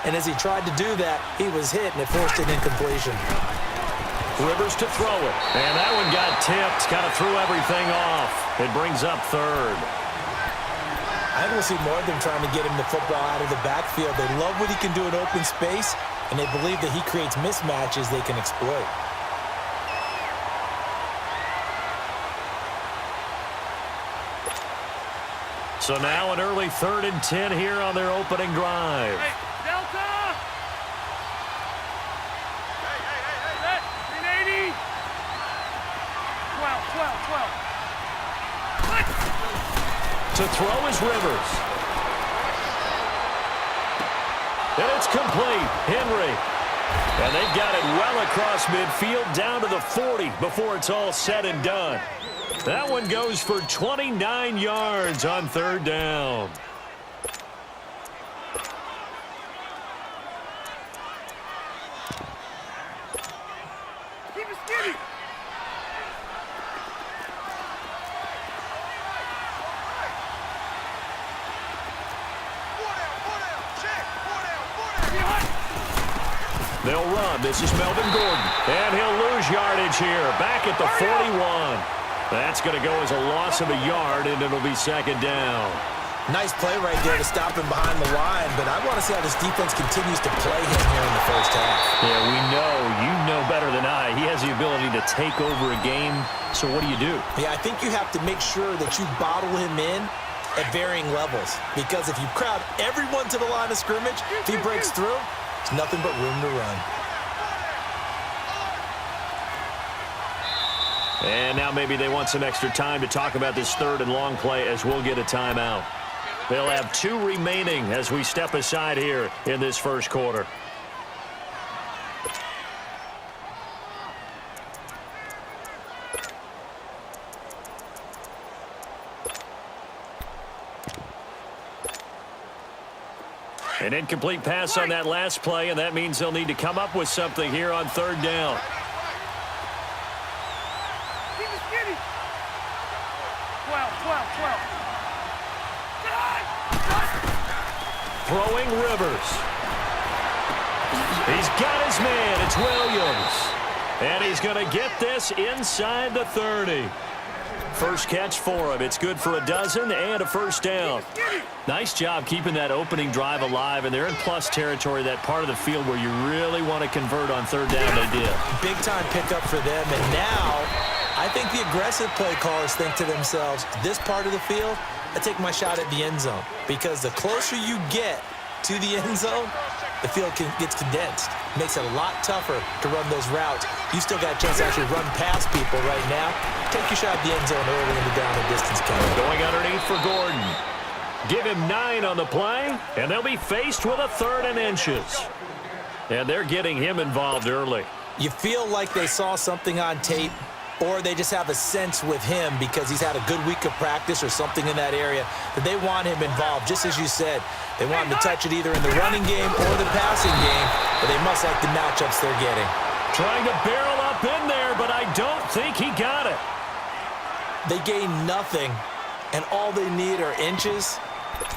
And as he tried to do that, he was hit, and it forced an incompletion. Rivers to throw it. And that one got tipped. Kind of threw everything off. It brings up third. I think we'll see more of them trying to get him the football out of the backfield. They love what he can do in open space, and they believe that he creates mismatches they can exploit. So now an early 3rd and 10 here on their opening drive. Hey, Delta! Hey. 380! 12. To throw is Rivers. And it's complete. Henry. And they've got it well across midfield down to the 40 before it's all said and done. That one goes for 29 yards on 3rd down. Keep it skinny! They'll run. This is Melvin Gordon. And he'll lose yardage here. Back at the 41. That's going to go as a loss of a yard, and it'll be 2nd down. Nice play right there to stop him behind the line, but I want to see how this defense continues to play him here in the first half. Yeah, we know. You know better than I. He has the ability to take over a game. So what do you do? Yeah, I think you have to make sure that you bottle him in at varying levels, because if you crowd everyone to the line of scrimmage, if he breaks through, it's nothing but room to run. And now maybe they want some extra time to talk about this 3rd and long play as we'll get a timeout. They'll have 2 remaining as we step aside here in this first quarter. An incomplete pass on that last play, and that means they'll need to come up with something here on 3rd down. Keep it skinny! 12. Throwing Rivers. He's got his man. It's Williams. And he's going to get this inside the 30. First catch for him. It's good for a dozen and a first down. Nice job keeping that opening drive alive, and they're in plus territory, that part of the field where you really want to convert on 3rd down. They did. Big-time pickup for them, and now I think the aggressive play callers think to themselves, this part of the field, I take my shot at the end zone, because the closer you get to the end zone, the field gets condensed. Makes it a lot tougher to run those routes. You still got a chance to actually run past people right now. Take your shot at the end zone early in the down and distance count. Going underneath for Gordon. Give him 9 on the play, and they'll be faced with a 3rd and inches. And they're getting him involved early. You feel like they saw something on tape, or they just have a sense with him because he's had a good week of practice or something in that area that they want him involved. Just as you said, they want him to touch it either in the running game or the passing game, but they must like the matchups they're getting. Trying to barrel up in there, but I don't think he got it. They gain nothing, and all they need are inches.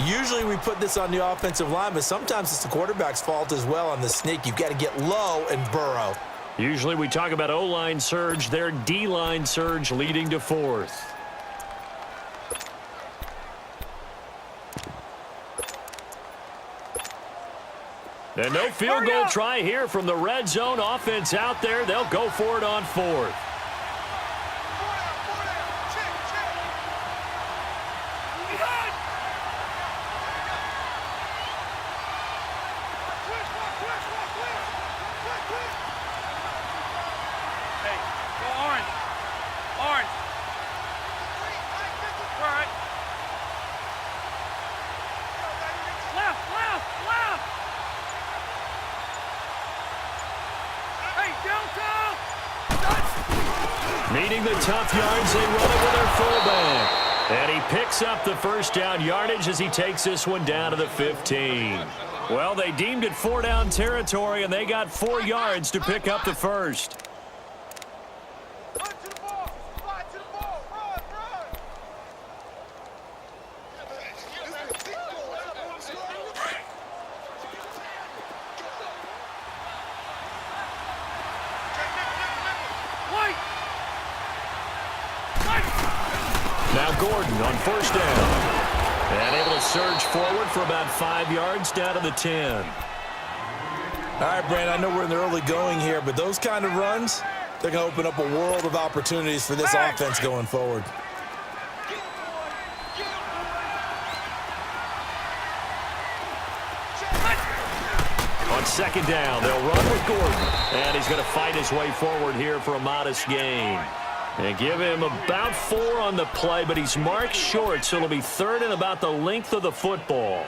Usually we put this on the offensive line, but sometimes it's the quarterback's fault as well on the sneak. You've got to get low and burrow. Usually we talk about O-line surge, their D-line surge leading to 4th. And no field goal try here from the red zone. Offense out there. They'll go for it on 4th. Needing the tough yards, they run it with their fullback. And he picks up the first down yardage as he takes this one down to the 15. Well, they deemed it 4-down territory, and they got 4 yards to pick up the first. Gordon on first down. And able to surge forward for about 5 yards down to the 10. All right, Brandon, I know we're in the early going here, but those kind of runs, they're going to open up a world of opportunities for this offense going forward. On second down, they'll run with Gordon. And he's going to fight his way forward here for a modest gain. And give him about 4 on the play, but he's marked short, so it'll be third and about the length of the football.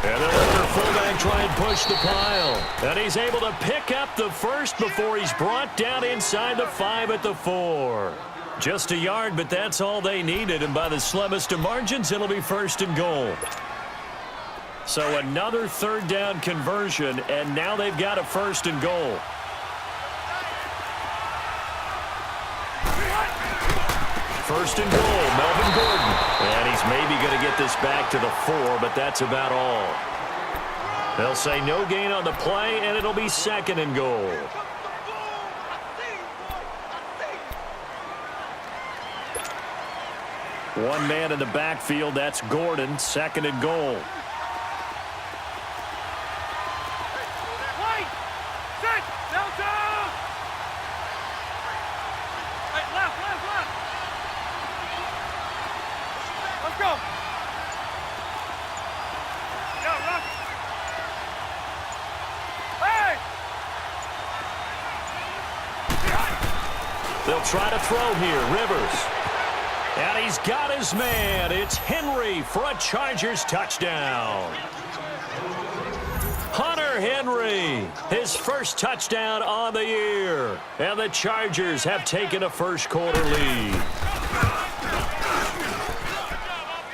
And they'll let their fullback try and push the pile. And he's able to pick up the first before he's brought down inside the 5 at the 4. Just a yard, but that's all they needed. And by the slimmest of margins, it'll be first and goal. So another third down conversion, and now they've got a first and goal. First and goal, Melvin Gordon. And he's maybe going to get this back to the 4, but that's about all. They'll say no gain on the play, and it'll be second and goal. One man in the backfield, that's Gordon, second and goal. Wait! Sit! Downtown! Hey, left! Let's go! Yo, run! Hey! They'll try to throw here, Rivers. And he's got his man. It's Henry for a Chargers touchdown. Hunter Henry, his first touchdown on the year. And the Chargers have taken a first-quarter lead.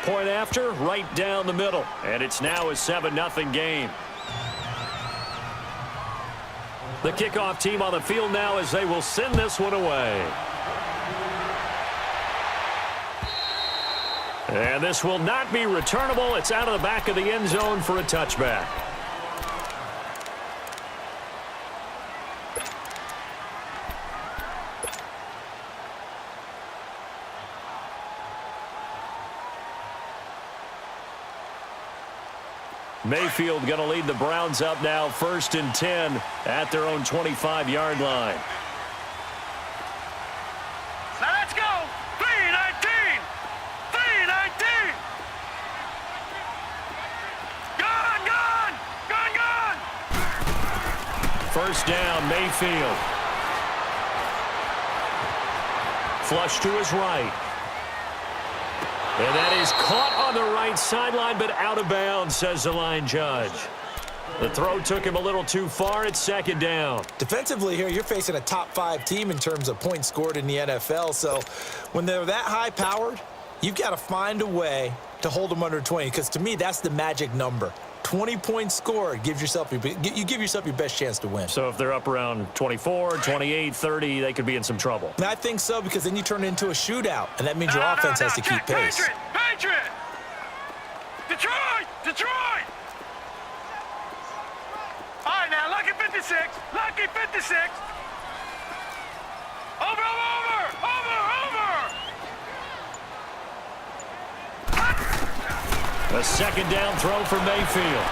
Point after, right down the middle. And it's now a 7-0 game. The kickoff team on the field now as they will send this one away. And this will not be returnable. It's out of the back of the end zone for a touchback. Mayfield going to lead the Browns up now, 1st and 10 at their own 25-yard line. Now let's go! 3-19! 3-19! Gone! First down, Mayfield. Flush to his right. And that is caught on the right sideline, but out of bounds, says the line judge. The throw took him a little too far. It's second down. Defensively here, you're facing a top-5 team in terms of points scored in the NFL. So when they're that high-powered, you've got to find a way to hold them under 20, because to me, that's the magic number. 20 points scored, you give yourself your best chance to win. So if they're up around 24, 28, 30, they could be in some trouble. And I think so, because then you turn it into a shootout, and that means your offense has to keep pace. Patriot! Detroit! All right, now, lucky 56. Over! A second down throw for Mayfield.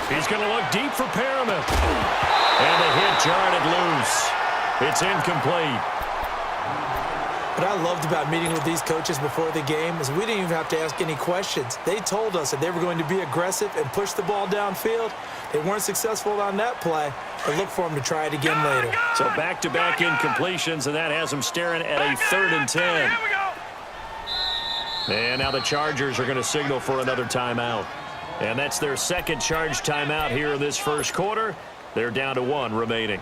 He's going to look deep for Perriman. And the hit jarred it loose. It's incomplete. What I loved about meeting with these coaches before the game is we didn't even have to ask any questions. They told us that they were going to be aggressive and push the ball downfield. They weren't successful on that play, but look for them to try it again later. So back-to-back incompletions, and that has them staring at a 3rd and 10. Here we go. And now the Chargers are going to signal for another timeout. And that's their second charge timeout here in this first quarter. They're down to 1 remaining.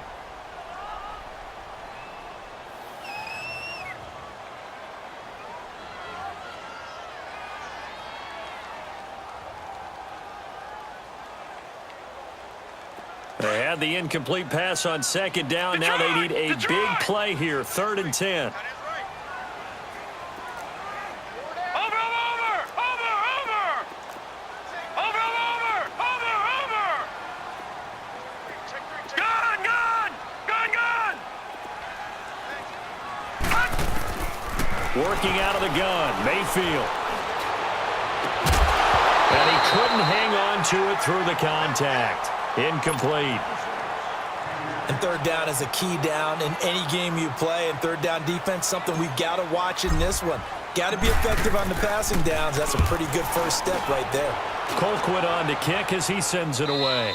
They had the incomplete pass on second down. Now they need a big play here, 3rd and 10. Working out of the gun, Mayfield. And he couldn't hang on to it through the contact. Incomplete. And third down is a key down in any game you play. And third down defense, something we've got to watch in this one. Got to be effective on the passing downs. That's a pretty good first step right there. Colquitt on to kick as he sends it away.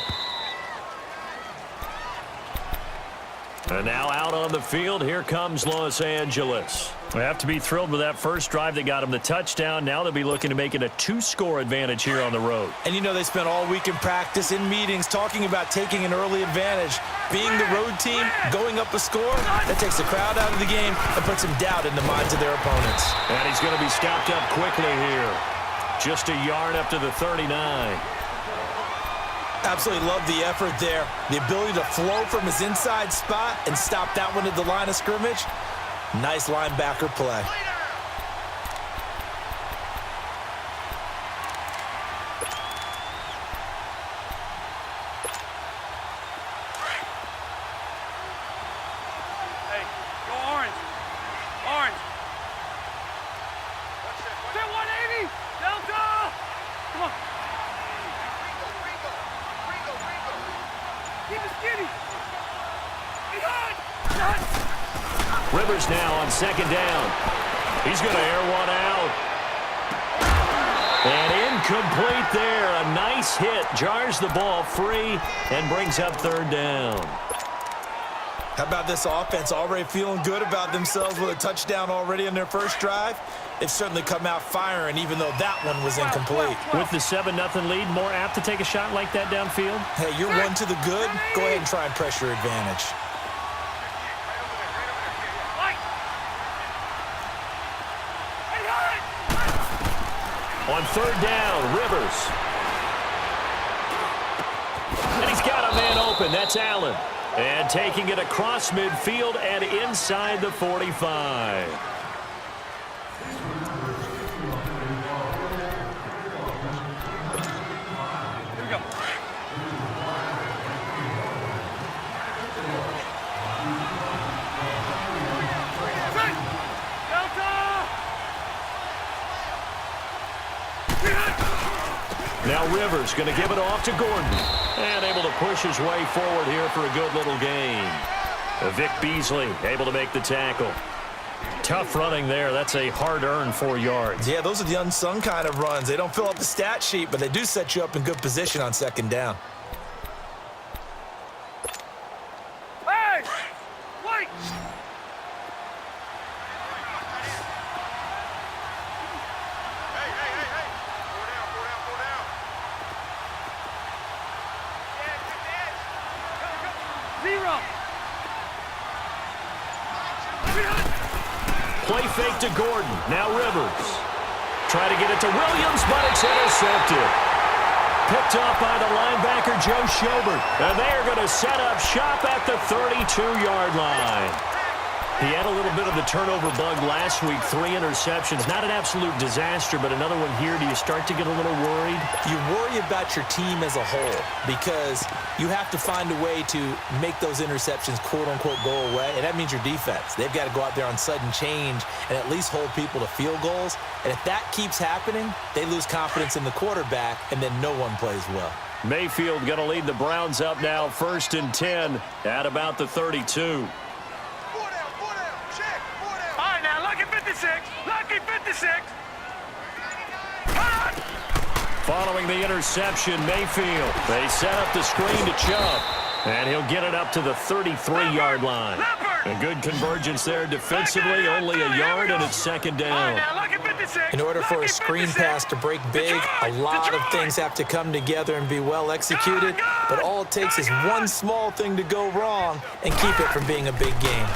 And now out on the field, here comes Los Angeles. We have to be thrilled with that first drive that got him the touchdown. Now they'll be looking to make it a 2-score advantage here on the road. And you know they spent all week in practice, in meetings, talking about taking an early advantage. Being the road team, going up a score, that takes the crowd out of the game and puts some doubt in the minds of their opponents. And he's going to be stopped up quickly here. Just a yard up to the 39. Absolutely love the effort there. The ability to flow from his inside spot and stop that one at the line of scrimmage. Nice linebacker play. Hey, go orange. Orange. Get 180. Delta. Come on. Keep it skinny. Behind. Shot. Rivers now on second down. He's going to air one out. And incomplete there. A nice hit. Jars the ball free and brings up third down. How about this offense already feeling good about themselves with a touchdown already in their first drive? They've certainly come out firing, even though that one was incomplete. With the 7-0 lead, more apt to take a shot like that downfield? Hey, you're one to the good. Go ahead and try and press your advantage. On third down, Rivers. And he's got a man open. That's Allen. And taking it across midfield and inside the 45. Here we go. Now Rivers going to give it off to Gordon. And able to push his way forward here for a good little gain. Vic Beasley able to make the tackle. Tough running there. That's a hard-earned 4 yards. Yeah, those are the unsung kind of runs. They don't fill up the stat sheet, but they do set you up in good position on second down. Hey! Wait! Zero. Play fake to Gordon. Now Rivers. Try to get it to Williams, but it's intercepted. Picked off by the linebacker, Joe Schobert. And they're going to set up shop at the 32-yard line. He had a little bit of the turnover bug last week, 3 interceptions. Not an absolute disaster, but another one here. Do you start to get a little worried? You worry about your team as a whole because you have to find a way to make those interceptions, quote-unquote, go away, and that means your defense. They've got to go out there on sudden change and at least hold people to field goals, and if that keeps happening, they lose confidence in the quarterback, and then no one plays well. Mayfield going to lead the Browns up now, 1st and 10 at about the 32. Lucky 56. Lucky 56. Following the interception, Mayfield. They set up the screen to Chubb. And he'll get it up to the 33-yard line. A good convergence there defensively, only a yard, and it's second down. In order for a screen pass to break big, a lot of things have to come together and be well executed, but all it takes is one small thing to go wrong and keep it from being a big game.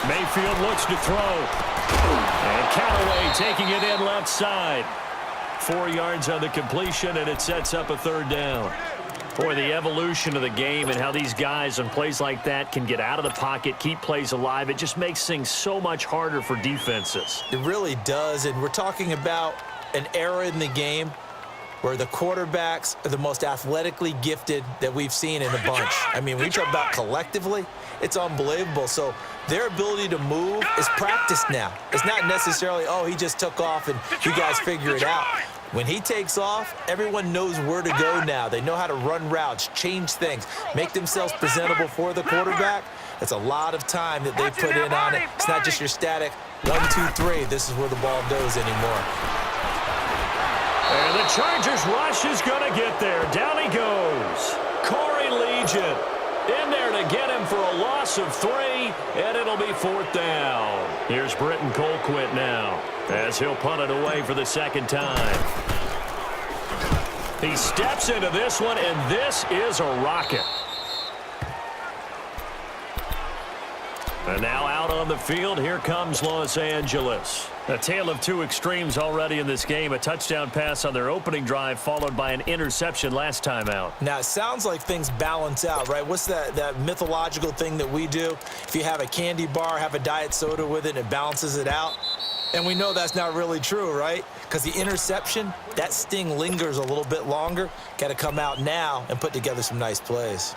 Mayfield looks to throw. And Callaway taking it in left side. 4 yards on the completion, and it sets up a third down. Boy, the evolution of the game and how these guys on plays like that can get out of the pocket, keep plays alive, it just makes things so much harder for defenses. It really does, and we're talking about an era in the game where the quarterbacks are the most athletically gifted that we've seen in a bunch. I mean, when you talk about collectively, it's unbelievable. So their ability to move is practiced now. It's not necessarily, oh, he just took off and you guys figure it out. When he takes off, everyone knows where to go now. They know how to run routes, change things, make themselves presentable for the quarterback. It's a lot of time that they put in on it. It's not just your static 1, 2, 3. This is where the ball goes anymore. And the Chargers rush is going to get there. Down he goes. Corey Legion in there to get him for a loss of 3, and it'll be 4th down. Here's Britton Colquitt now as he'll punt it away for the second time. He steps into this one, and this is a rocket. And now out on the field, here comes Los Angeles. A tale of two extremes already in this game. A touchdown pass on their opening drive, followed by an interception last time out. Now, it sounds like things balance out, right? What's that mythological thing that we do? If you have a candy bar, have a diet soda with it, and it balances it out. And we know that's not really true, right? Because the interception, that sting lingers a little bit longer. Got to come out now and put together some nice plays.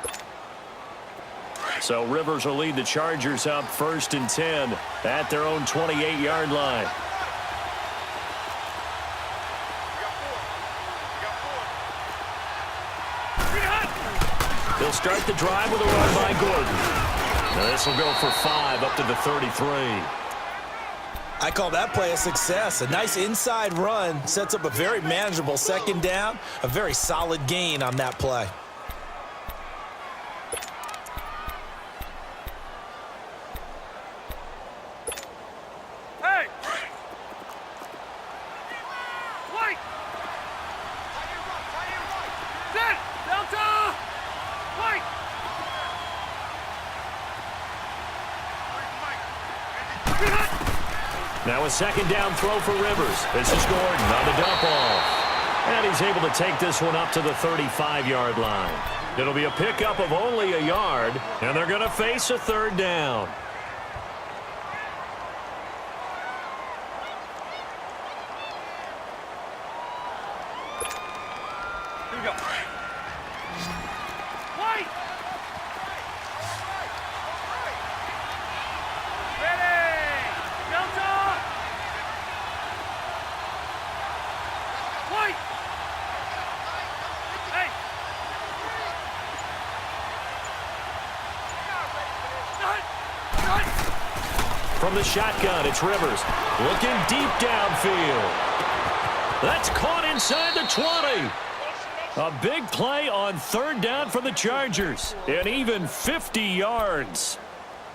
So Rivers will lead the Chargers up 1st and 10 at their own 28-yard line. He'll start the drive with a run by Gordon. Now this will go for 5 up to the 33. I call that play a success. A nice inside run sets up a very manageable second down. A very solid gain on that play. Now a second down throw for Rivers. This is Gordon on the dump off. And he's able to take this one up to the 35-yard line. It'll be a pickup of only a yard, and they're going to face a 3rd down. Here we go. From the shotgun, it's Rivers looking deep downfield. That's caught inside the 20. A big play on 3rd down for the Chargers, and even 50 yards.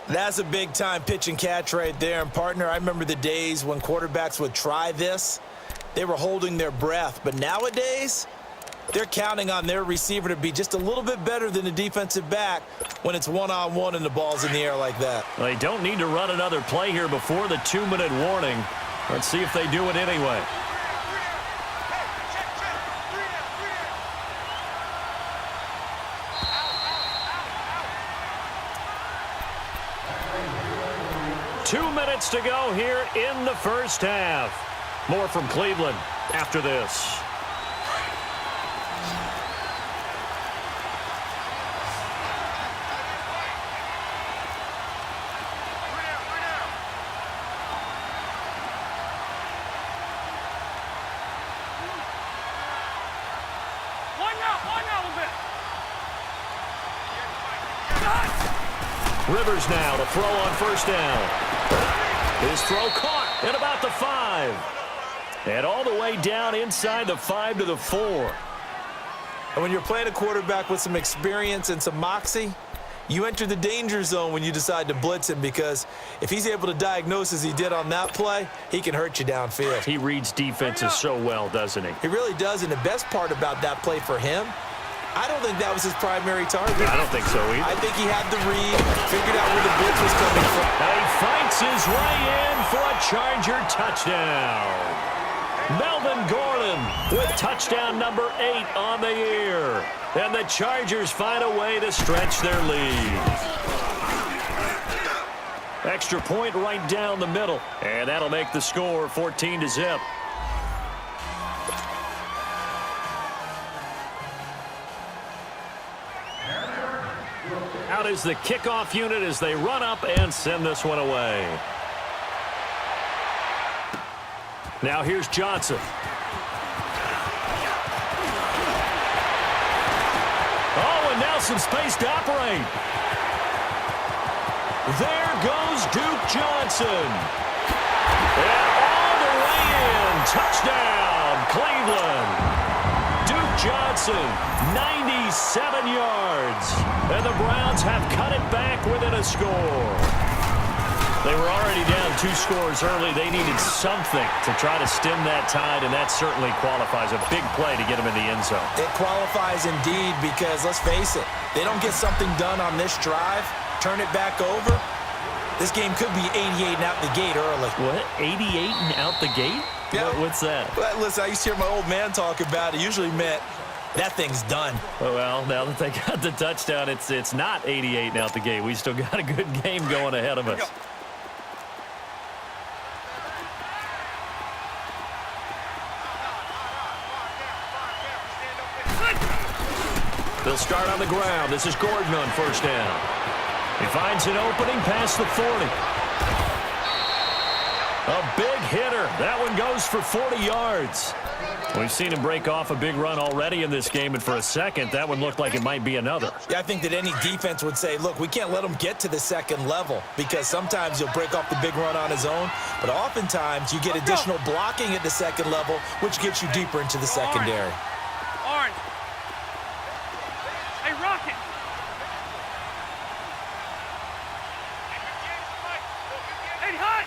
That's a big-time pitch and catch right there. And, partner, I remember the days when quarterbacks would try this. They were holding their breath. But nowadays, they're counting on their receiver to be just a little bit better than the defensive back when it's one-on-one and the ball's in the air like that. They don't need to run another play here before the 2-minute warning. Let's see if they do it anyway. Two minutes to go here in the first half. More from Cleveland after this. Rivers now to throw on 1st down. His throw caught at about the 5. And all the way down inside the 5 to the 4. And when you're playing a quarterback with some experience and some moxie, you enter the danger zone when you decide to blitz him, because if he's able to diagnose as he did on that play, he can hurt you downfield. He reads defenses so well, doesn't he? He really does, and the best part about that play for him, I don't think that was his primary target. I don't think so either. I think he had the read, figured out where the blitz was coming from. And he fights his way in for a Charger touchdown. Melvin Gordon with touchdown number 8 on the year. And the Chargers find a way to stretch their lead. Extra point right down the middle. And that'll make the score 14-0. Out is the kickoff unit as they run up and send this one away. Now here's Johnson. Oh, and now some space to operate. There goes Duke Johnson. And all the way in. Touchdown, Cleveland. Duke Johnson, 97 yards. And the Browns have cut it back within a score. They were already down 2 scores early. They needed something to try to stem that tide, and that certainly qualifies. A big play to get them in the end zone. It qualifies indeed because, let's face it, they don't get something done on this drive, turn it back over, this game could be 88 and out the gate early. What? 88 and out the gate? Yeah. What's that? Well, listen, I used to hear my old man talk about it. Usually meant that thing's done. Well, now that they got the touchdown, it's not 88 and out the gate. We still got a good game going ahead of us. They'll start on the ground. This is Gordon on first down. He finds an opening past the 40. A big hitter. That one goes for 40 yards. We've seen him break off a big run already in this game, and for a second, that one looked like it might be another. Yeah, I think that any defense would say, look, we can't let him get to the second level because sometimes he'll break off the big run on his own, but oftentimes you get additional blocking at the second level, which gets you deeper into the secondary. Orange. Hey, Rocket. Hey, hot.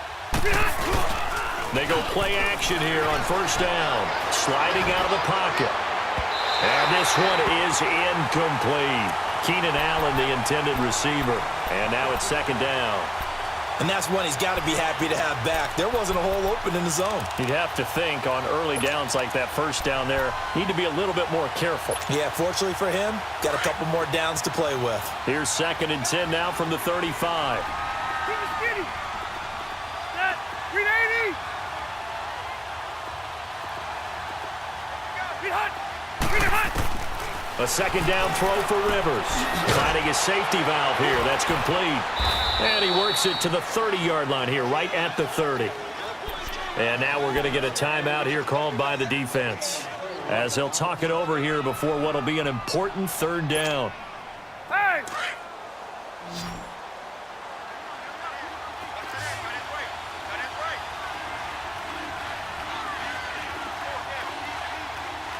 They go play action here on first down. Sliding out of the pocket. And this one is incomplete. Keenan Allen, the intended receiver. And now it's second down. And that's one he's got to be happy to have back. There wasn't a hole open in the zone. You'd have to think on early downs like that first down there, need to be a little bit more careful. Yeah, fortunately for him, got a couple more downs to play with. Here's second and 10 now from the 35. Skinny. Set. 380. Be hot. A second down throw for Rivers. Finding his safety valve here. That's complete. And he works it to the 30-yard line here, right at the 30. And now we're going to get a timeout here called by the defense, as they'll talk it over here before what will be an important third down. Hey.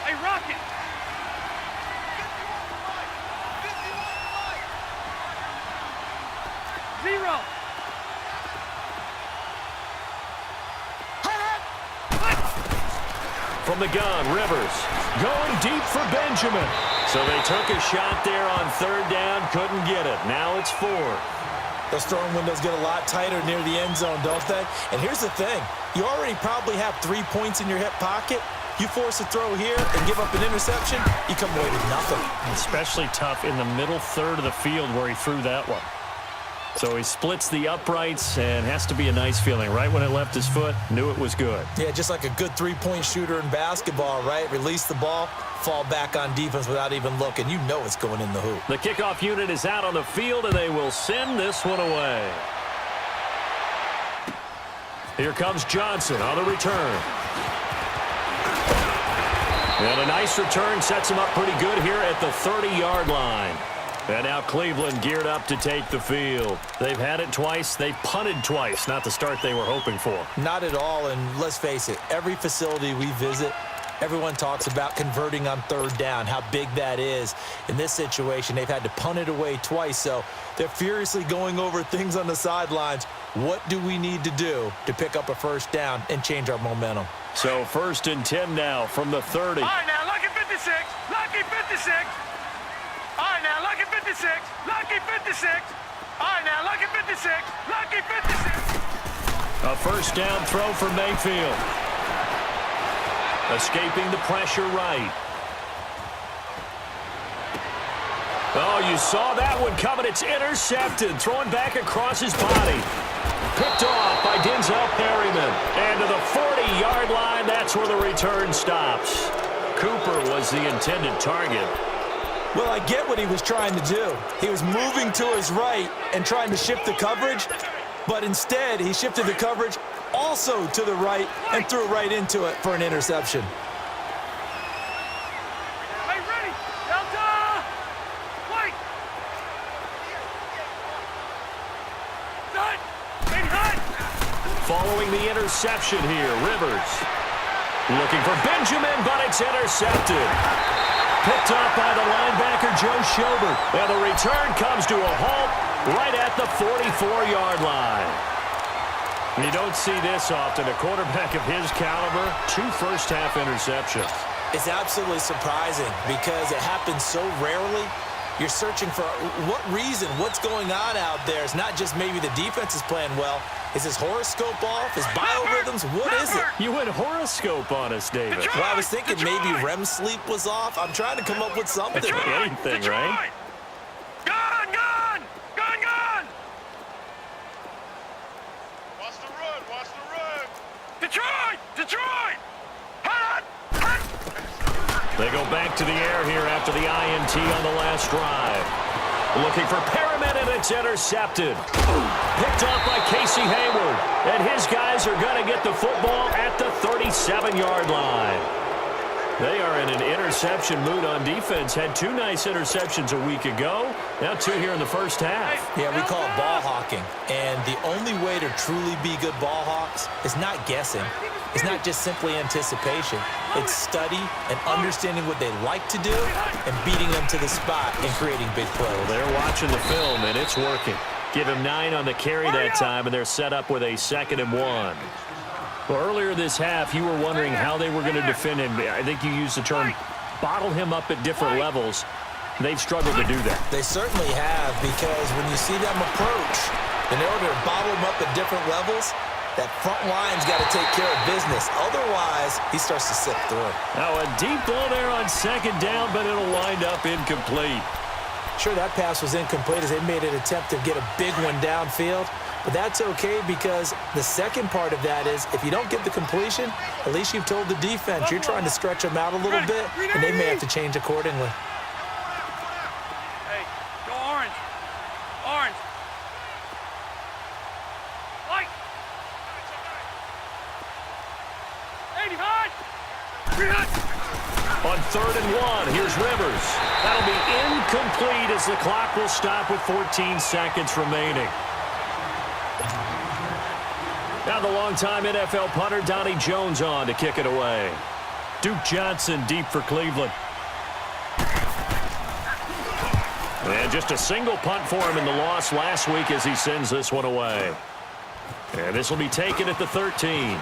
Hey, Rocket. Zero. From the gun, Rivers going deep for Benjamin. So they took a shot there on third down, couldn't get it. Now it's 4. Those throwing windows get a lot tighter near the end zone, don't they? And here's the thing. You already probably have 3 points in your hip pocket. You force a throw here and give up an interception, you come away with nothing. Especially tough in the middle third of the field where he threw that one. So he splits the uprights and has to be a nice feeling. Right when it left his foot, knew it was good. Yeah, just like a good three-point shooter in basketball, right? Release the ball, fall back on defense without even looking. You know it's going in the hoop. The kickoff unit is out on the field, and they will send this one away. Here comes Johnson on the return. And a nice return sets him up pretty good here at the 30-yard line. And now Cleveland geared up to take the field. They've had it twice. They've punted twice. Not the start they were hoping for. Not at all, and let's face it, every facility we visit, everyone talks about converting on third down, how big that is. In this situation, they've had to punt it away twice, so they're furiously going over things on the sidelines. What do we need to do to pick up a first down and change our momentum? So first and 10 now from the 30. All right, now, lucky 56. Lucky 56. All right, now, lucky 56. Lucky 56. All right, now, lucky 56. Lucky 56. A first down throw for Mayfield. Escaping the pressure right. Oh, you saw that one coming. It's intercepted. Throwing back across his body. Picked off by Denzel Perryman. And to the 40-yard line, that's where the return stops. Cooper was the intended target. Well, I get what he was trying to do. He was moving to his right and trying to shift the coverage, but instead he shifted the coverage also to the right and threw right into it for an interception. Hey, ready? Delta! Wait! Done! Hey, hot! Following the interception here, Rivers. Looking for Benjamin, but it's intercepted. Picked up by the linebacker, Joe Schobert. And the return comes to a halt right at the 44-yard line. You don't see this often. A quarterback of his caliber, 2 first-half interceptions. It's absolutely surprising because it happens so rarely. You're searching for what reason, what's going on out there. It's not just maybe the defense is playing well. Is his horoscope off? His biorhythms? What is it? You went horoscope on us, David. Well, I was thinking maybe REM sleep was off. I'm trying to come up with something. Anything, right? Gone! Gone! Gone! Gone! Watch the run! Watch the run! Detroit! Detroit! Hot! Hot! They go back to the air here after the INT on the last drive. Looking for Perriman, and it's intercepted. Picked off by Casey Hayward. And his guys are going to get the football at the 37-yard line. They are in an interception mood on defense. Had 2 nice interceptions a week ago. Now 2 here in the first half. Yeah, we call it ball hawking. And the only way to truly be good ball hawks is not guessing. It's not just simply anticipation. It's study and understanding what they like to do and beating them to the spot and creating big plays. Well, they're watching the film, and it's working. Give him 9 on the carry that time, and they're set up with a 2nd and 1. Well, earlier this half, you were wondering how they were going to defend him. I think you used the term bottle him up at different levels. They've struggled to do that. They certainly have, because when you see them approach, in order to bottle them up at different levels, that front line's got to take care of business. Otherwise, he starts to slip through. Now a deep ball there on 2nd down, but it'll wind up incomplete. Sure, that pass was incomplete as they made an attempt to get a big one downfield. But that's okay, because the second part of that is if you don't get the completion, at least you've told the defense you're trying to stretch them out a little bit, and they may have to change accordingly. Hey, go orange. Orange. Light. 85. On 3rd and 1, here's Rivers. That'll be incomplete as the clock will stop with 14 seconds remaining. Now the longtime NFL punter Donnie Jones on to kick it away. Duke Johnson deep for Cleveland. And just a single punt for him in the loss last week as he sends this one away. And this will be taken at the 13.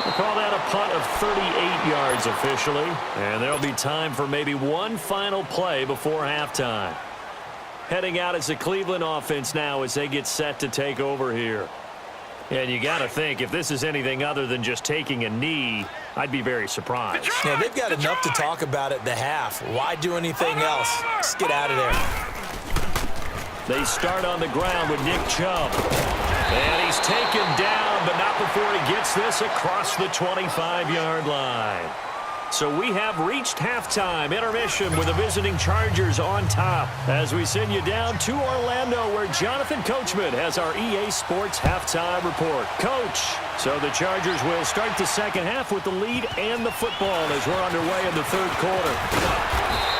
We'll call that a punt of 38 yards officially. And there'll be time for maybe one final play before halftime. Heading out as the Cleveland offense now as they get set to take over here. And you got to think, if this is anything other than just taking a knee, I'd be very surprised. Yeah, they've got enough to talk about at the half. Why do anything else? Just get out of there. They start on the ground with Nick Chubb. And he's taken down, but not before he gets this across the 25-yard line. So we have reached halftime intermission with the visiting Chargers on top as we send you down to Orlando where Jonathan Coachman has our EA Sports halftime report. Coach, so the Chargers will start the second half with the lead and the football as we're underway in the 3rd quarter.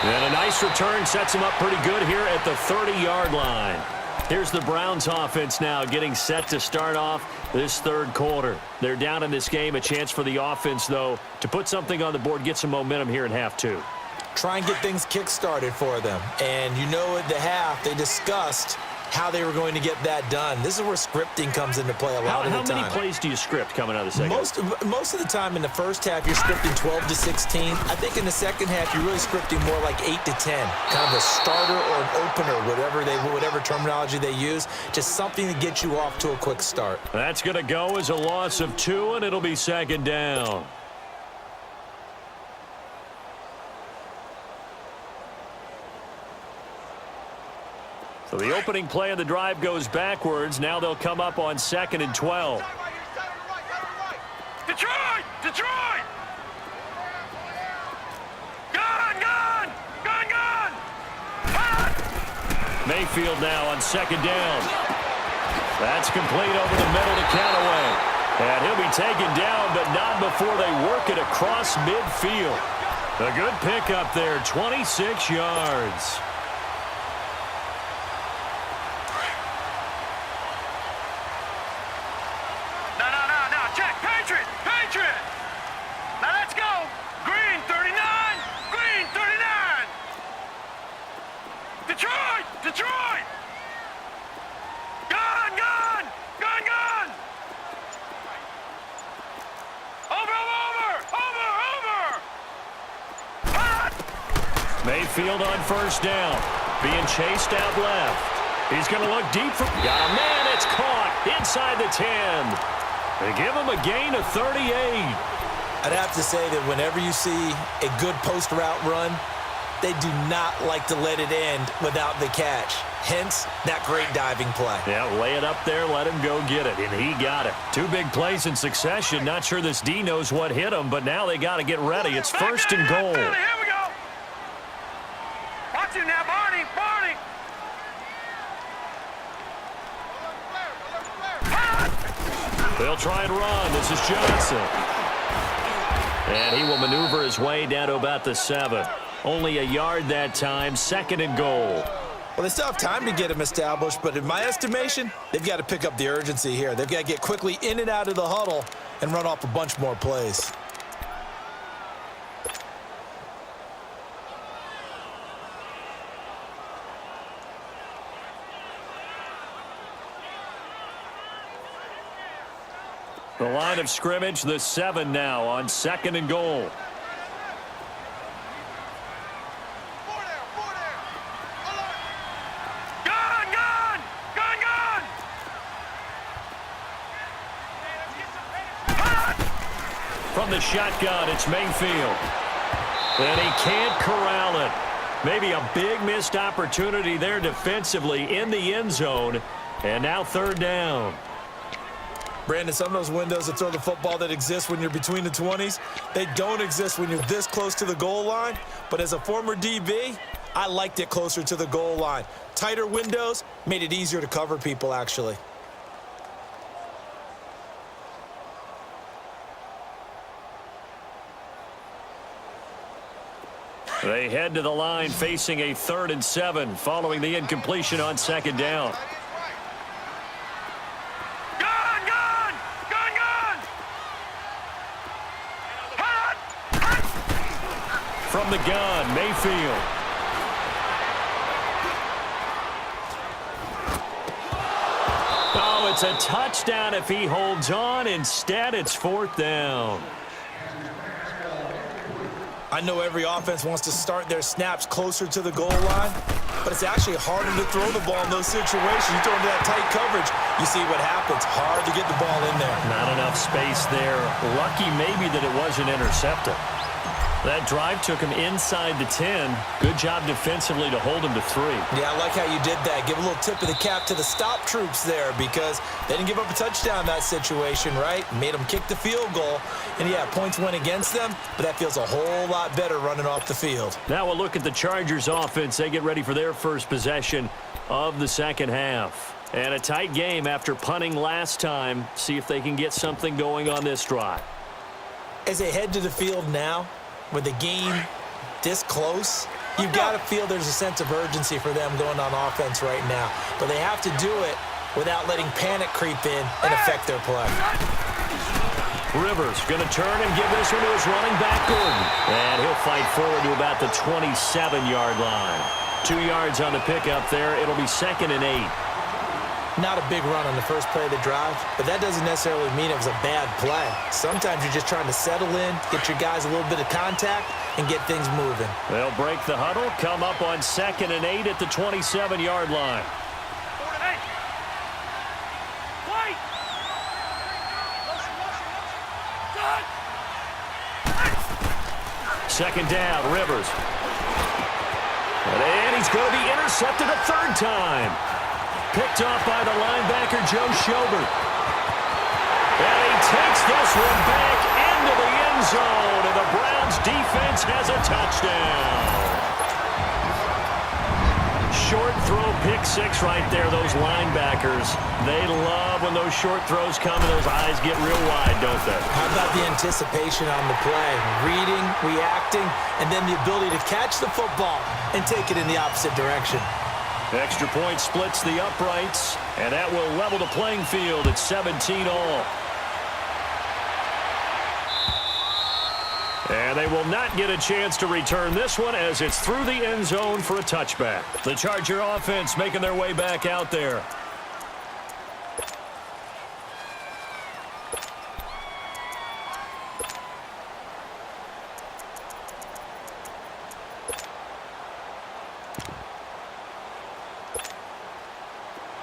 And a nice return sets them up pretty good here at the 30-yard line. Here's the Browns offense now getting set to start off this 3rd quarter. They're down in this game. A chance for the offense, though, to put something on the board, get some momentum here in half 2. Try and get things kick-started for them. And you know at the half, they discussed how they were going to get that done. This is where scripting comes into play a lot of the time. How many plays do you script coming out of the second? Most of the time in the first half, you're scripting 12 to 16. I think in the second half, you're really scripting more like 8 to 10. Kind of a starter or an opener, whatever terminology they use. Just something to get you off to a quick start. That's going to go as a loss of 2, and it'll be 2nd down. So the opening play of the drive goes backwards. Now they'll come up on 2nd and 12. Detroit! Detroit! Gone! Mayfield now on second down. That's complete over the middle to Callaway. And he'll be taken down, but not before they work it across midfield. A good pickup there, 26 yards. No, check, Patriot, Patriot. Now let's go. Green 39, Green 39. Detroit. Gun. Over. Mayfield on first down. Being chased out left. He's going to look deep for... Got a man. It's caught inside the 10. They give him a gain of 38. I'd have to say that whenever you see a good post route run, they do not like to let it end without the catch. Hence, that great diving play. Yeah, lay it up there, let him go get it, and he got it. Two big plays in succession. Not sure this D knows what hit him, but now they got to get ready. It's first and goal. Here we go. Watch him now, Barney. They'll try and run. This is Johnson. And he will maneuver his way down to about the 7. Only a yard that time, second and goal. Well, they still have time to get him established, but in my estimation, they've got to pick up the urgency here. They've got to get quickly in and out of the huddle and run off a bunch more plays. The line of scrimmage, the 7 now on second and goal. From the shotgun, it's Mayfield. And he can't corral it. Maybe a big missed opportunity there defensively in the end zone. And now third down. Brandon, some of those windows to throw the football that exist when you're between the 20s, they don't exist when you're this close to the goal line. But as a former DB, I liked it closer to the goal line. Tighter windows made it easier to cover people, actually. They head to the line facing a 3rd and 7 following the incompletion on second down. From the gun, Mayfield. Oh, it's a touchdown if he holds on. Instead, it's 4th down. I know every offense wants to start their snaps closer to the goal line, but it's actually harder to throw the ball in those situations. You throw into that tight coverage, you see what happens. Hard to get the ball in there. Not enough space there. Lucky maybe that it wasn't intercepted. That drive took him inside the 10. Good job defensively to hold him to 3. Yeah, I like how you did that. Give a little tip of the cap to the stop troops there because they didn't give up a touchdown in that situation, right? Made them kick the field goal. And, yeah, points went against them, but that feels a whole lot better running off the field. Now we'll look at the Chargers offense. They get ready for their first possession of the second half. And a tight game after punting last time. See if they can get something going on this drive. As they head to the field now, with the game this close, you've got to feel there's a sense of urgency for them going on offense right now. But they have to do it without letting panic creep in and affect their play. Rivers going to turn and give this one to his running back, Gordon. And he'll fight forward to about the 27-yard line. 2 yards on the pickup there. It'll be 2nd and 8. Not a big run on the first play of the drive, but that doesn't necessarily mean it was a bad play. Sometimes you're just trying to settle in, get your guys a little bit of contact, and get things moving. They'll break the huddle, come up on 2nd and 8 at the 27-yard line. Second down, Rivers. And he's going to be intercepted a 3rd time. Picked off by the linebacker, Joe Schobert. And he takes this one back into the end zone, and the Browns defense has a touchdown. short throw, pick six right there. Those linebackers, they love when those short throws come and those eyes get real wide, don't they? How about the anticipation on the play? Reading, reacting, and then the ability to catch the football and take it in the opposite direction. Extra point splits the uprights, and that will level the playing field at 17 all. And they will not get a chance to return this one as it's through the end zone for a touchback. The Charger offense making their way back out there.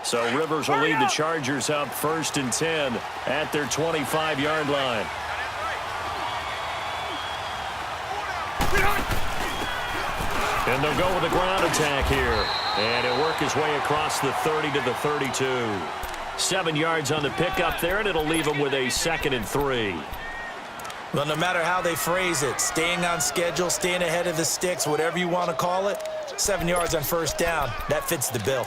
So Rivers will lead the Chargers up 1st and 10 at their 25-yard line. And they'll go with a ground attack here. And he'll work his way across the 30 to the 32. 7 yards on the pickup there, and it'll leave him with a 2nd and 3. Well, no matter how they phrase it, staying on schedule, staying ahead of the sticks, whatever you want to call it, 7 yards on 1st down, that fits the bill.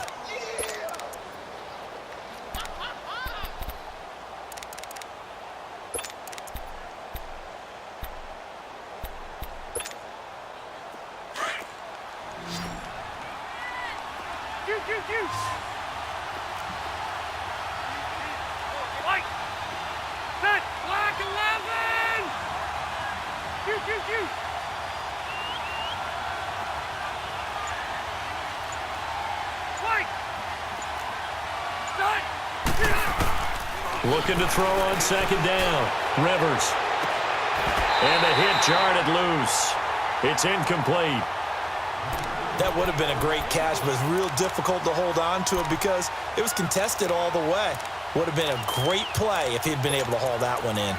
Looking to throw on 2nd down. Rivers. And the hit jarred it loose. It's incomplete. That would have been a great catch, but it's real difficult to hold on to it because it was contested all the way. Would have been a great play if he'd been able to haul that one in.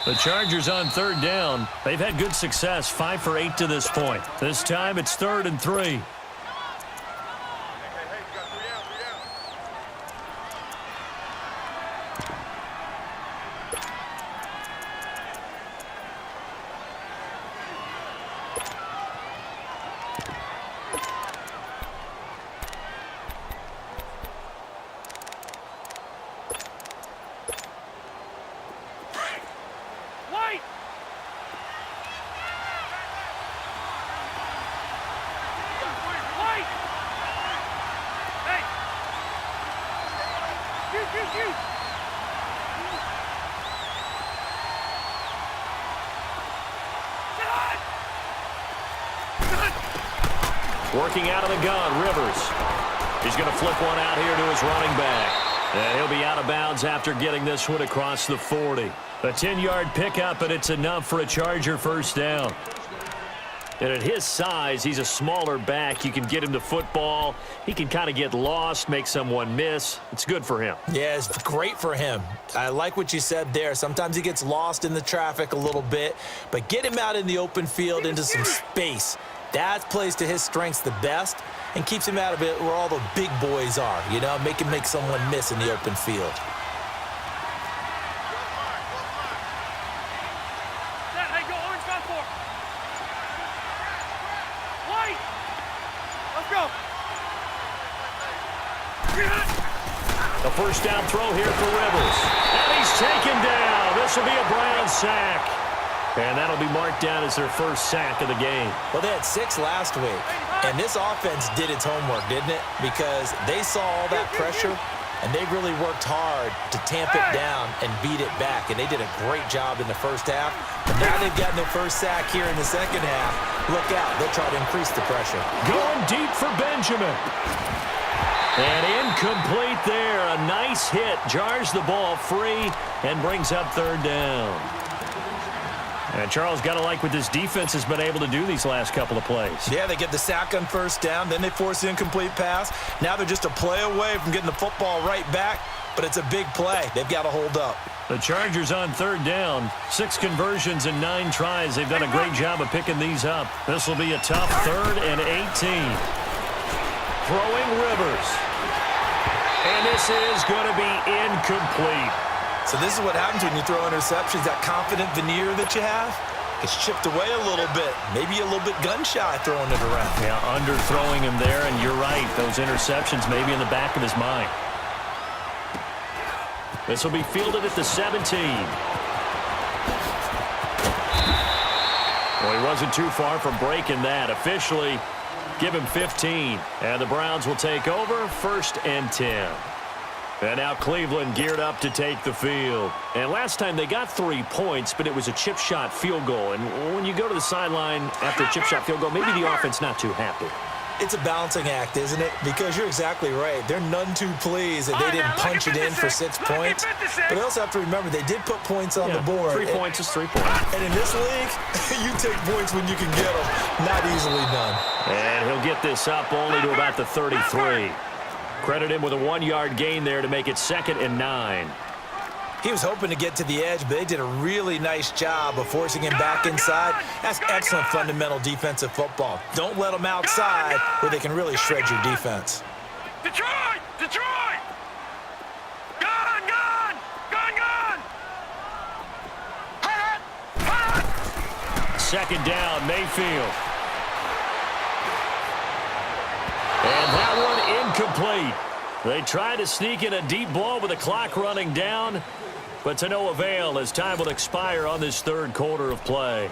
The Chargers on 3rd down. They've had good success, 5 for 8 to this point. This time it's 3rd and 3. Working out of the gun, Rivers. He's going to flip one out here to his running back. And he'll be out of bounds after getting this one across the 40. A 10-yard pickup, and it's enough for a Charger 1st down. And at his size, he's a smaller back. You can get him the football. He can kind of get lost, make someone miss. It's good for him. Yeah, it's great for him. I like what you said there. Sometimes he gets lost in the traffic a little bit, but get him out in the open field into some space. That plays to his strengths the best and keeps him out of it where all the big boys are, you know, make someone miss in the open field. Hey, go orange, gun for. White. Let's go. The 1st down throw here for Rivers. And he's taken down. This will be a Browns sack. And that'll be marked down as their 1st sack of the game. Well, they had 6 last week, and this offense did its homework, didn't it? Because they saw all that pressure, and they really worked hard to tamp it down and beat it back, and they did a great job in the 1st half. But now they've gotten their 1st sack here in the 2nd half. Look out. They'll try to increase the pressure. Going deep for Benjamin. And incomplete there. A nice hit. Jars the ball free and brings up 3rd down. And Charles, got to like what this defense has been able to do these last couple of plays. Yeah, they get the sack on 1st down, then they force the incomplete pass. Now they're just a play away from getting the football right back, but it's a big play. They've got to hold up. The Chargers on 3rd down. 6 conversions and 9 tries. They've done a great job of picking these up. This will be a tough 3rd and 18. Throwing Rivers. And this is going to be incomplete. So this is what happens when you throw interceptions. That confident veneer that you have gets chipped away a little bit. Maybe a little bit gun-shy throwing it around. Yeah, underthrowing him there, and you're right. Those interceptions may be in the back of his mind. This will be fielded at the 17. Well, he wasn't too far from breaking that. Officially, give him 15. And the Browns will take over 1st and 10. And now Cleveland geared up to take the field. And last time they got 3 points, but it was a chip shot field goal. And when you go to the sideline after a chip shot field goal, maybe the offense not too happy. It's a balancing act, isn't it? Because you're exactly right. They're none too pleased that they didn't punch it in for 6 points. But they also have to remember they did put points on the board. 3 points is 3 points. And in this league, you take points when you can get them. Not easily done. And he'll get this up only to about the 33. Credit him with a 1-yard gain there to make it 2nd and 9. He was hoping to get to the edge, but they did a really nice job of forcing him back inside. That's excellent fundamental defensive football. Don't let them outside where they can really shred your defense. Detroit! Detroit! Gun! Gun! Gun! Gun! Hut! Hut! 2nd down, Mayfield. And that one incomplete. They try to sneak in a deep ball with the clock running down, but to no avail as time will expire on this 3rd quarter of play.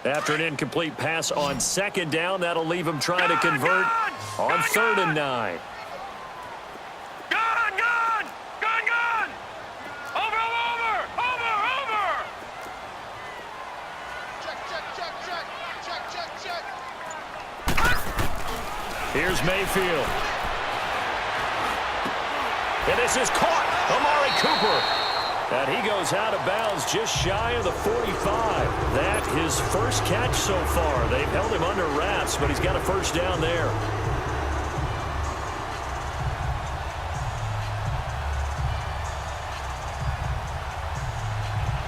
After an incomplete pass on 2nd down, that'll leave him trying to convert on 3rd and 9. Gun! Gun! Gun! Gun! Over! Over! Over! Over! Check, check, check, check. Check, check, check. Here's Mayfield. And this is caught. Amari Cooper. And he goes out of bounds just shy of the 45. That his first catch so far. They've held him under wraps, but he's got a 1st down there.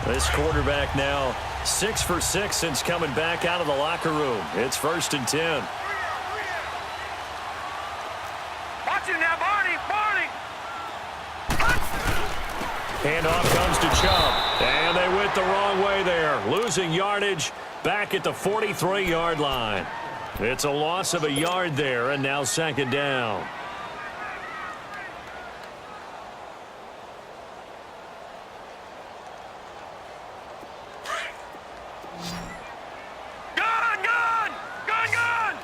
This quarterback now 6 for 6 since coming back out of the locker room. It's 1st and 10. Watch it now, Barney! Barney! Handoff comes to Chubb. And they went the wrong way there. Losing yardage back at the 43-yard line. It's a loss of a yard there, and now 2nd down. Gun! Gun! Gun! Gun!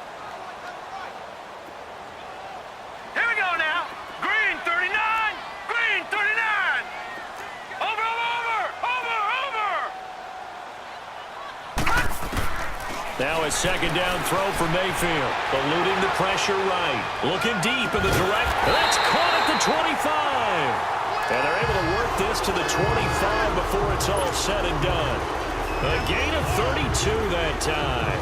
Here we go now. Green 39. Green 39. Over! Over! Over! Over! Now a 2nd down throw for Mayfield. Eluding the pressure right. Looking deep in the direct. That's caught at the 25. And they're able to work this to the 25 before it's all said and done. A gain of 32 that time.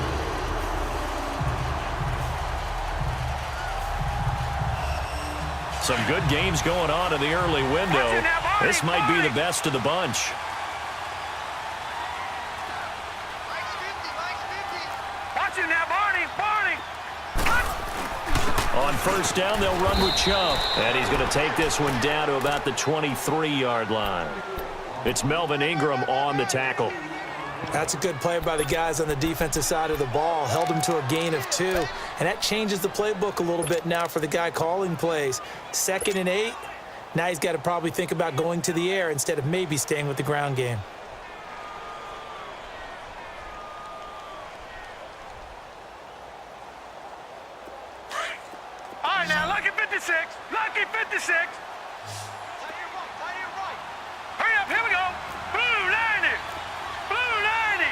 Some good games going on in the early window. This might be the best of the bunch. Watch it now, Barney! Barney! On 1st down, they'll run with Chubb. And he's going to take this one down to about the 23-yard line. It's Melvin Ingram on the tackle. That's a good play by the guys on the defensive side of the ball. Held them to a gain of 2. And that changes the playbook a little bit now for the guy calling plays. 2nd and 8. Now he's got to probably think about going to the air instead of maybe staying with the ground game. All right, now, lucky 56. Lucky 56. Hurry up, here we go. Blue 90. Blue 90.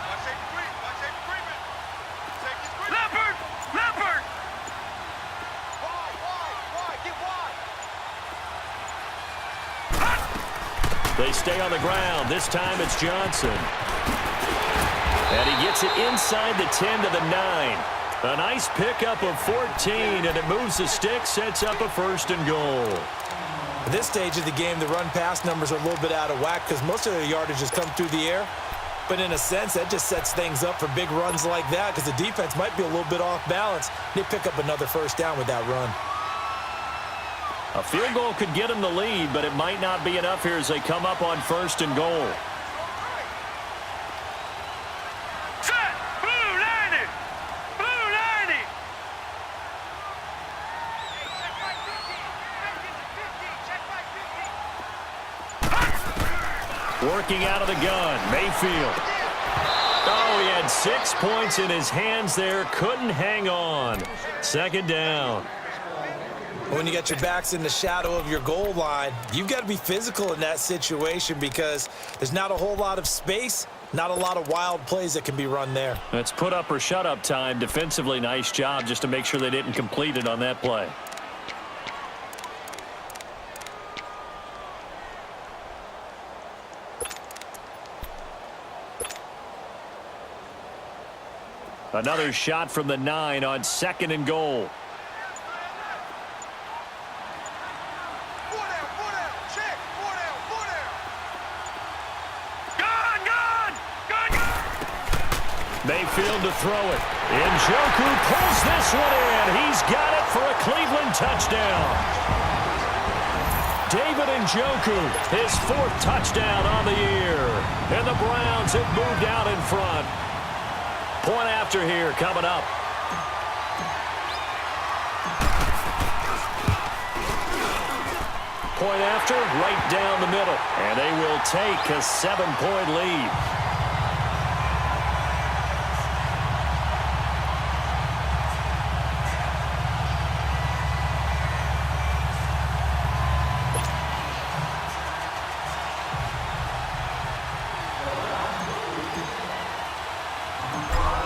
Watch Safety Green. Watch Safety Greenman. Safety's Green. Leopard. Leopard. Wide. Get wide. They stay on the ground. This time it's Johnson. And he gets it inside the 10 to the 9. A nice pickup of 14, and it moves the stick, sets up a 1st and goal. At this stage of the game, the run-pass numbers are a little bit out of whack because most of the yardage has come through the air. But in a sense, that just sets things up for big runs like that because the defense might be a little bit off balance. They pick up another 1st down with that run. A field goal could get them the lead, but it might not be enough here as they come up on 1st and goal. Set! Blue 90! Blue 90! Working out of the gun, Mayfield. Oh, he had 6 points in his hands there. Couldn't hang on. 2nd down. When you got your backs in the shadow of your goal line, you've got to be physical in that situation because there's not a whole lot of space, not a lot of wild plays that can be run there. That's put up or shut up time. Defensively, nice job just to make sure they didn't complete it on that play. Another shot from the 9 on 2nd and goal. Mayfield to throw it. Njoku pulls this one in. He's got it for a Cleveland touchdown. David Njoku, his 4th touchdown on the year. And the Browns have moved out in front. Point after here coming up. Point after, right down the middle. And they will take a 7-point lead.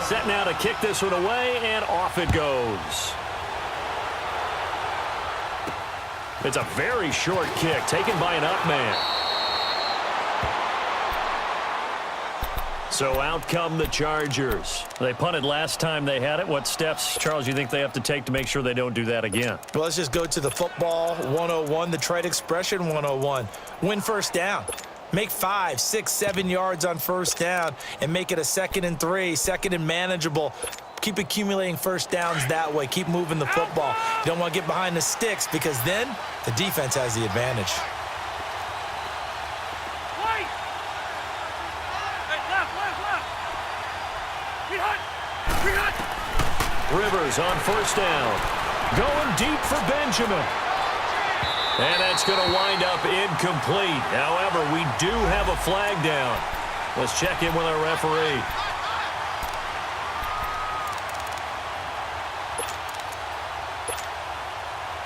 Set now to kick this one away, and off it goes. It's a very short kick, taken by an up man. So out come the Chargers. They punted last time they had it. What steps, Charles, you think they have to take to make sure they don't do that again? Well, let's just go to the football 101, the trade expression 101. Win 1st down. Make 5, 6, 7 yards on 1st down and make it a 2nd and 3, 2nd and manageable. Keep accumulating 1st downs that way. Keep moving the football. You don't want to get behind the sticks because then the defense has the advantage. Wait! Hey, left! Rehut! Rivers on 1st down. Going deep for Benjamin. And that's going to wind up incomplete. However, we do have a flag down. Let's check in with our referee.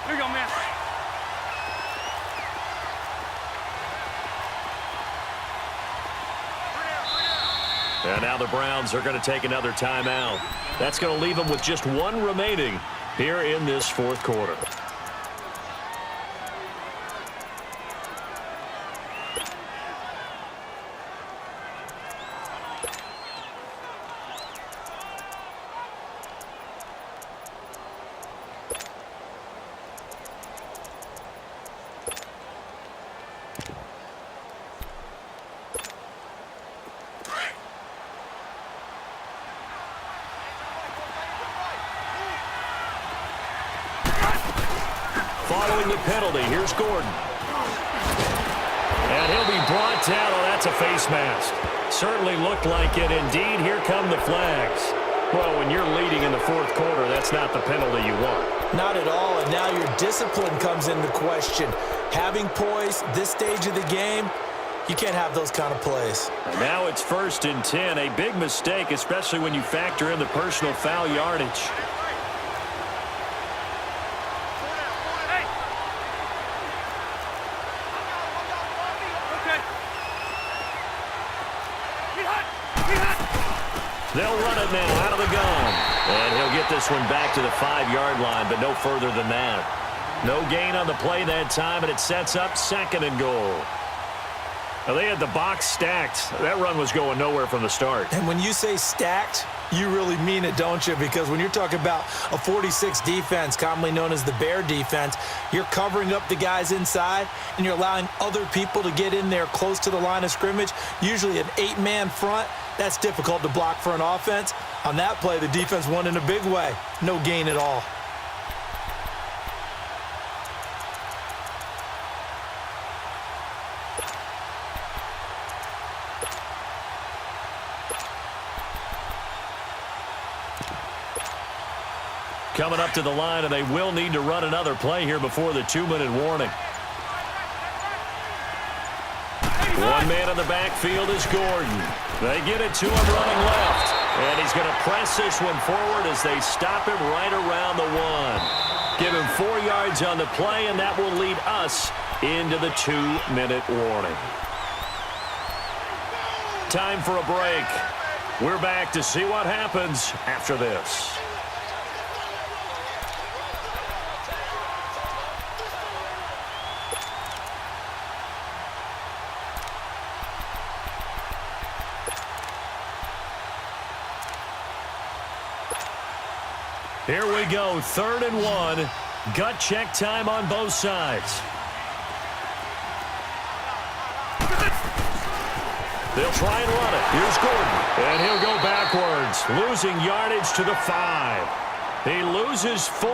Here you go, man. And now the Browns are going to take another timeout. That's going to leave them with just 1 remaining here in this 4th quarter. Following the penalty, here's Gordon. And he'll be brought down. Oh, that's a face mask. Certainly looked like it. Indeed, here come the flags. Well, when you're leading in the 4th quarter, that's not the penalty you want. Not at all, and now your discipline comes into question. Having poise this stage of the game, you can't have those kind of plays. And now it's 1st and 10. A big mistake, especially when you factor in the personal foul yardage. They'll run it now out of the gun. And he'll get this one back to the 5-yard line, but no further than that. No gain on the play that time, and it sets up 2nd and goal. Well, they had the box stacked. That run was going nowhere from the start. And when you say stacked, you really mean it, don't you? Because when you're talking about a 46 defense, commonly known as the Bear defense, you're covering up the guys inside, and you're allowing other people to get in there close to the line of scrimmage, usually an 8-man front. That's difficult to block for an offense. On that play, the defense won in a big way. No gain at all. Coming up to the line, and they will need to run another play here before the 2-minute warning. One man in the backfield is Gordon. They get it to him running left. And he's going to press this one forward as they stop him right around the 1. Give him 4 yards on the play, and that will lead us into the 2-minute warning. Time for a break. We're back to see what happens after this. Here we go, 3rd and 1. Gut check time on both sides. They'll try and run it. Here's Gordon. And he'll go backwards, losing yardage to the 5. He loses 4,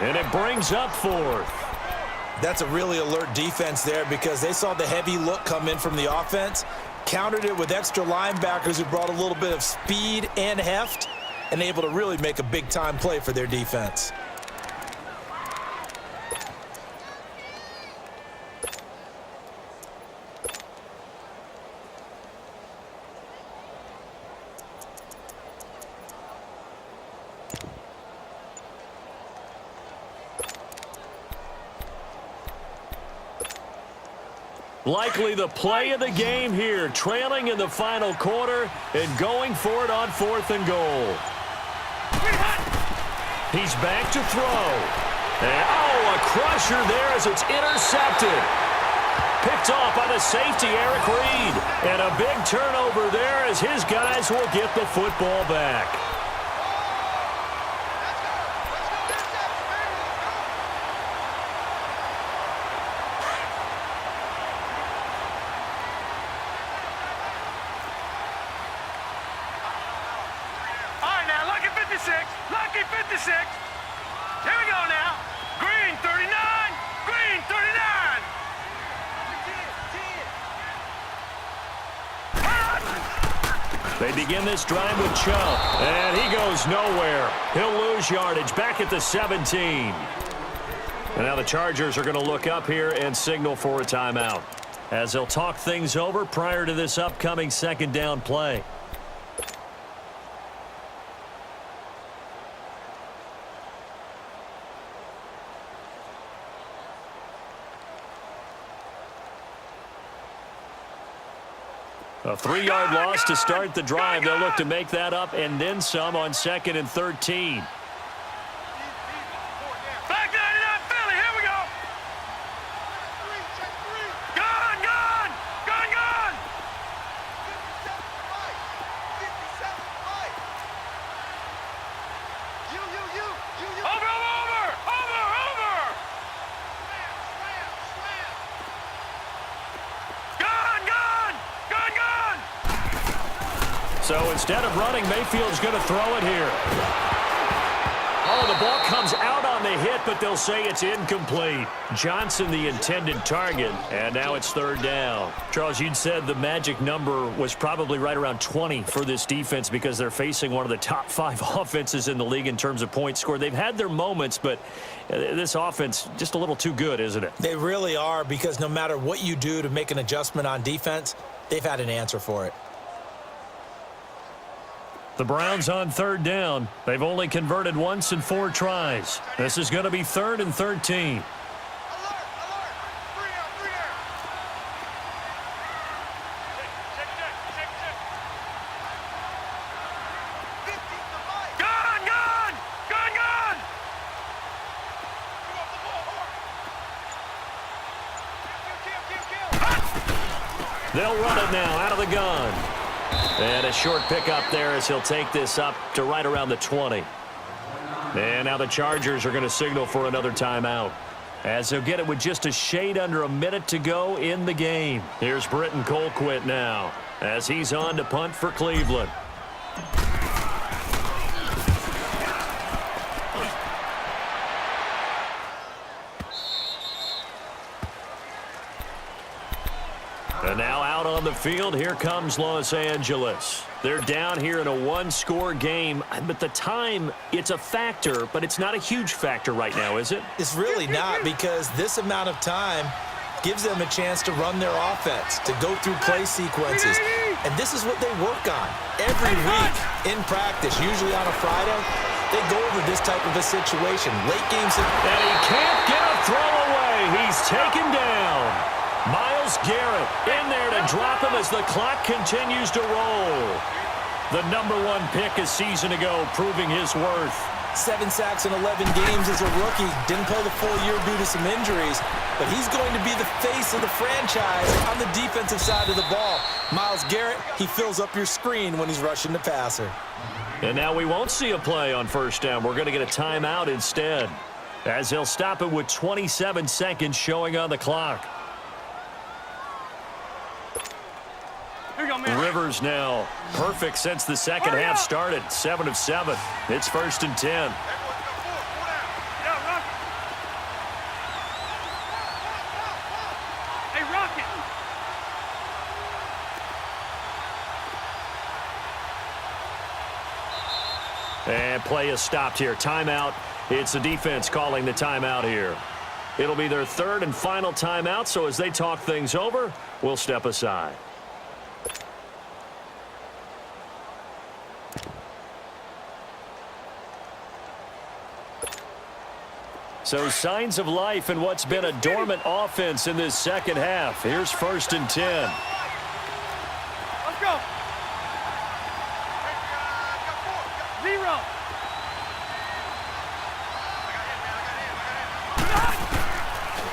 and it brings up 4th. That's a really alert defense there because they saw the heavy look come in from the offense, countered it with extra linebackers who brought a little bit of speed and heft, and able to really make a big-time play for their defense. Likely the play of the game here, trailing in the final quarter and going for it on 4th and goal. He's back to throw. And, a crusher there as it's intercepted. Picked off by the safety, Eric Reed. And a big turnover there as his guys will get the football back. Lucky 56. Here we go now. Green 39. Green 39. They begin this drive with Chubb. And he goes nowhere. He'll lose yardage back at the 17. And now the Chargers are going to look up here and signal for a timeout, as they'll talk things over prior to this upcoming 2nd down play. A 3-yard loss to start the drive. They'll look to make that up and then some on 2nd and 13. Back 99 Philly. Here we go. Gone, gone. Gone, gone. 57 right. Over. So instead of running, Mayfield's going to throw it here. Oh, the ball comes out on the hit, but they'll say it's incomplete. Johnson, the intended target, and now it's 3rd down. Charles, you'd said the magic number was probably right around 20 for this defense because they're facing one of the top 5 offenses in the league in terms of points scored. They've had their moments, but this offense just a little too good, isn't it? They really are, because no matter what you do to make an adjustment on defense, they've had an answer for it. The Browns on 3rd down. They've only converted once in 4 tries. This is going to be 3rd and 13. They'll run it now out of the gun. And a short pickup there as he'll take this up to right around the 20. And now the Chargers are going to signal for another timeout, as they'll get it with just a shade under a minute to go in the game. Here's Britton Colquitt now, as he's on to punt for Cleveland. And now out on the field, here comes Los Angeles. They're down here in a one-score game, but the time, it's a factor, but it's not a huge factor right now, is it? It's really not, because this amount of time gives them a chance to run their offense, to go through play sequences. And this is what they work on every week in practice, usually on a Friday. They go over this type of a situation. Late games. And he can't get a throw away. He's taken down. Myles Garrett in there to drop him as the clock continues to roll. The #1 pick a season ago, proving his worth. 7 sacks in 11 games as a rookie. Didn't play the full year due to some injuries, but he's going to be the face of the franchise on the defensive side of the ball. Myles Garrett, he fills up your screen when he's rushing the passer. And now we won't see a play on first down. We're going to get a timeout instead, as they'll stop it with 27 seconds showing on the clock. Rivers now perfect since the second half started. 7 of 7. It's 1st and 10. Hey, Rocket. And play is stopped here. Timeout. It's the defense calling the timeout here. It'll be their 3rd and final timeout, so as they talk things over, we'll step aside. So signs of life in what's been a dormant offense in this second half. Here's 1st and 10. Let's go. 0.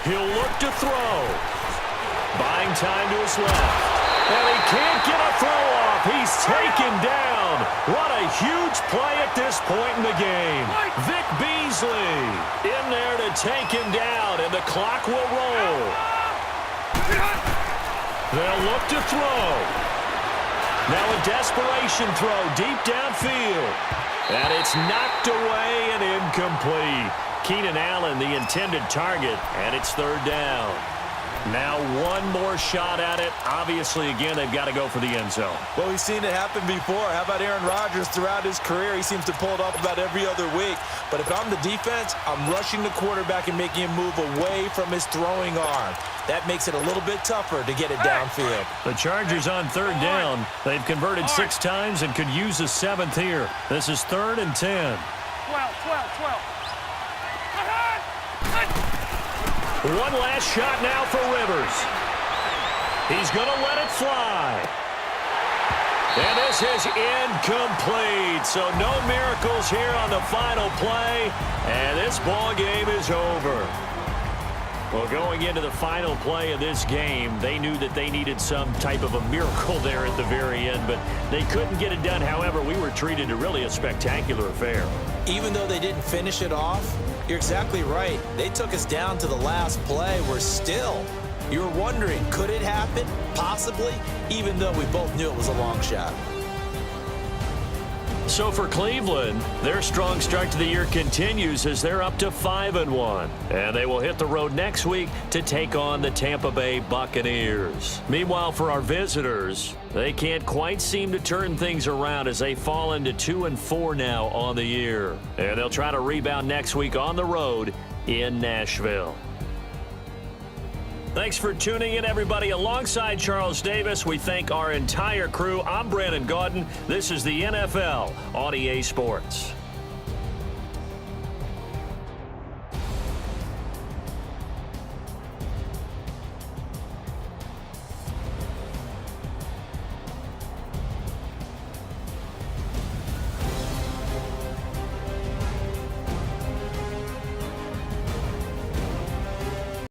He'll look to throw. Buying time to his left. And he can't get a throw off. He's taken down. What a huge play at this point in the game. Vic Beasley in there to take him down, and the clock will roll. They'll look to throw. Now a desperation throw deep downfield. And it's knocked away and incomplete. Keenan Allen, the intended target, and it's 3rd down. Now one more shot at it. Obviously, again, they've got to go for the end zone. Well, we've seen it happen before. How about Aaron Rodgers throughout his career? He seems to pull it off about every other week. But if I'm the defense, I'm rushing the quarterback and making him move away from his throwing arm. That makes it a little bit tougher to get it downfield. The Chargers on 3rd down. They've converted 6 times and could use a 7th here. This is 3rd and 10. 12. One last shot now for Rivers. He's going to let it fly. And this is incomplete. So no miracles here on the final play. And this ball game is over. Well, going into the final play of this game, they knew that they needed some type of a miracle there at the very end, but they couldn't get it done. However, we were treated to really a spectacular affair. Even though they didn't finish it off, you're exactly right. They took us down to the last play. We're still, you were wondering, could it happen? Possibly, even though we both knew it was a long shot. So for Cleveland, their strong start to the year continues as they're up to 5-1. And they will hit the road next week to take on the Tampa Bay Buccaneers. Meanwhile, for our visitors, they can't quite seem to turn things around as they fall into 2-4 now on the year. And they'll try to rebound next week on the road in Nashville. Thanks for tuning in, everybody. Alongside Charles Davis, we thank our entire crew. I'm Brandon Gaudin. This is the NFL on EA Sports.